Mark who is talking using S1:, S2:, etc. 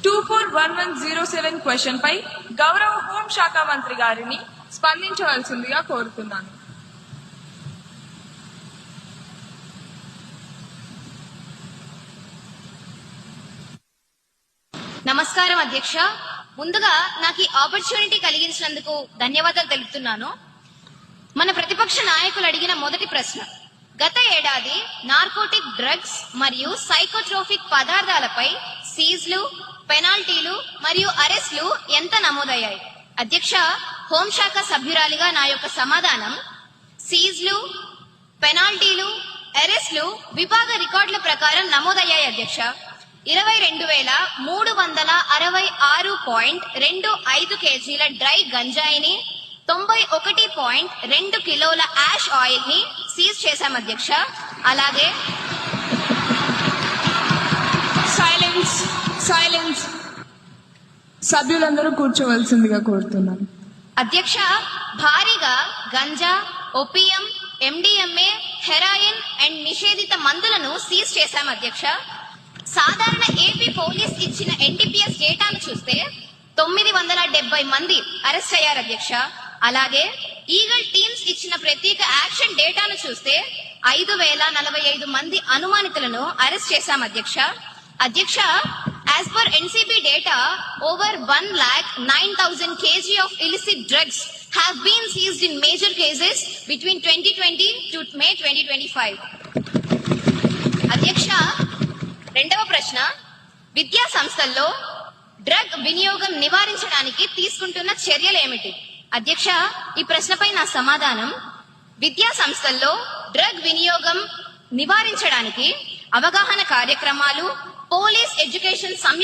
S1: 241107 question పై గౌరవ హోంశాఖ మంత్రి గారిని స్పందించవలసిందిగా కోరుతున్నాను.
S2: నమస్కారం అధ్యక్ష. ముందుగా నాకు ఈ ఆపర్చునిటీ కలిగించినందుకు ధన్యవాదాలు తెలుపుతున్నాను. మన ప్రతిపక్ష నాయకులు అడిగిన మొదటి ప్రశ్న, గత ఏడాది నార్కోటిక్ డ్రగ్స్ మరియు సైకోట్రోపిక్ పదార్థాలపై సీజ్లు, పెనాల్టీలు మరియు అరెస్టులు ఎంత నమోదయ్యాయి? అధ్యక్ష, హోంశాఖ సభ్యురాలిగా నా యొక్క సమాధానం, సీజ్లు, పెనాల్టీలు, అరెస్టులు విభాగ రికార్డుల ప్రకారం నమోదయ్యాయి అధ్యక్ష. 22,366.25 కేజీల డ్రై గంజాయిని, 91.2 కిలోల యాష్ ఆయిల్ ని సీజ్ చేశాం అధ్యక్ష. అలాగే
S1: సైలెన్స్ సభ్యులందరూ కూర్చోవలసిందిగా కోరుతున్నాను.
S2: అధ్యక్ష, భారీగా ganja, opium, MDMA, heroin and నిషేధిత మందులను సీజ్ చేశాం అధ్యక్ష. సాధారణ ఏపీ పోలీస్ ఇచ్చిన ఎన్డీపీఎస్ డేటాను చూస్తే 970 మంది అరెస్ట్ అయ్యారు అధ్యక్ష. అలాగే ఈగల్ టీమ్స్ ఇచ్చిన ప్రత్యేక యాక్షన్ డేటాను చూస్తే 5,045 మంది అనుమానితులను అరెస్ట్ చేశాం అధ్యక్ష. అధ్యక్ష, as per NCB data, over 1,09,000 kg of illicit drugs have been seized in major cases between 2020 to May 2025. అధ్యక్ష, రెండవ ప్రశ్న, విద్యా సంస్థల్లో డ్రగ్ వినియోగం నివారించడానికి తీసుకుంటున్న చర్యలు ఏమిటి? అధ్యక్ష, ఈ ప్రశ్నపై నా సమాధానం, విద్యా సంస్థల్లో డ్రగ్ వినియోగం నివారించడానికి అవగాహన కార్యక్రమాలు, పోలీస్ ఎడ్యుకేషన్ సంయుక్త